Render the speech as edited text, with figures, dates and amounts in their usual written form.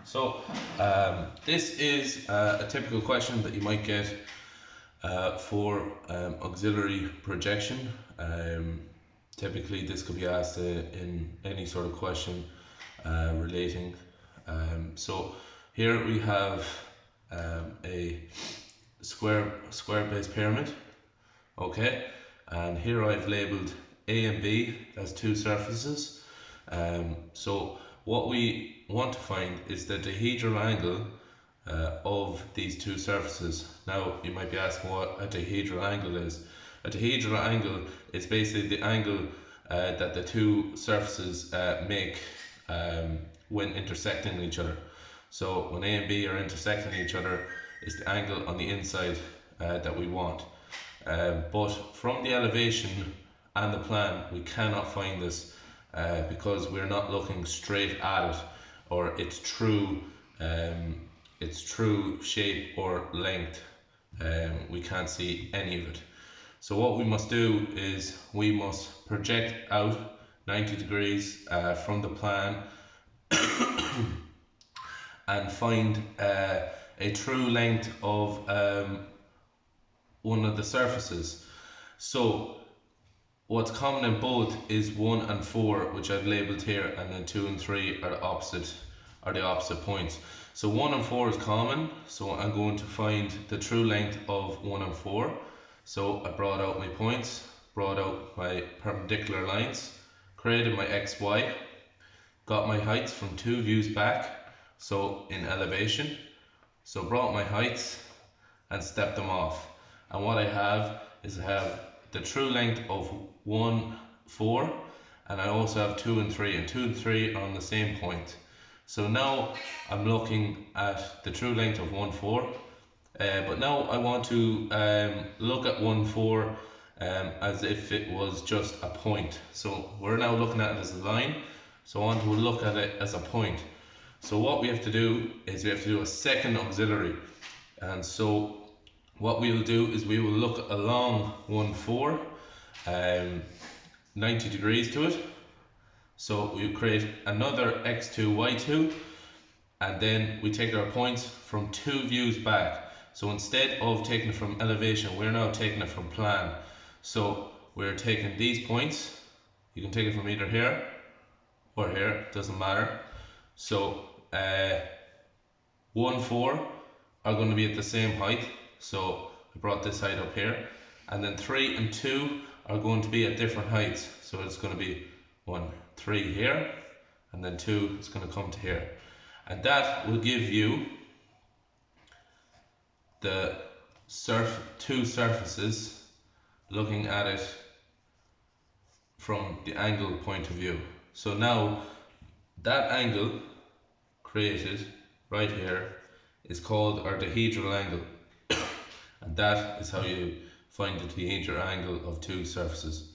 So this is a typical question that you might get for auxiliary projection. Typically this could be asked in any sort of question relating. So here we have a square base pyramid, okay, and here I've labeled A and B as two surfaces. So what we want to find is the dihedral angle of these two surfaces. Now you might be asking what a dihedral angle is. A dihedral angle is basically the angle that the two surfaces make when intersecting each other. So when A and B are intersecting each other is the angle on the inside that we want. But from the elevation and the plan we cannot find this because we're not looking straight at it or its true shape or length. We can't see any of it. So what we must do is we must project out 90 degrees from the plan and find a true length of one of the surfaces. So what's common in both is 1 and 4, which I've labelled here, and then 2 and 3 are the opposite points. So 1 and 4 is common, so I'm going to find the true length of 1 and 4. So I brought out my points, brought out my perpendicular lines, created my XY, got my heights from 2 views back, so in elevation. So brought my heights and stepped them off. And what I have is I have the true length of 1, 4, and I also have 2 and 3, and 2 and 3 are on the same point. So now I'm looking at the true length of 1, 4, but now I want to look at 1, 4 as if it was just a point. So we're now looking at it as a line, so I want to look at it as a point. So what we have to do is we have to do a second auxiliary, and so what we'll do is we will look along 1, 4, 90 degrees to it. So we create another x2, y2, and then we take our points from 2 views back. So instead of taking it from elevation, we're now taking it from plan. So we're taking these points. You can take it from either here or here, doesn't matter. So 1, 4 are going to be at the same height. So I brought this height up here, and then 3 and 2 are going to be at different heights. So it's going to be 1, 3 here, and then 2 is going to come to here, and that will give you the two surfaces looking at it from the angle point of view. So now that angle created right here is called our dihedral angle. And that is how you find the dihedral angle of two surfaces.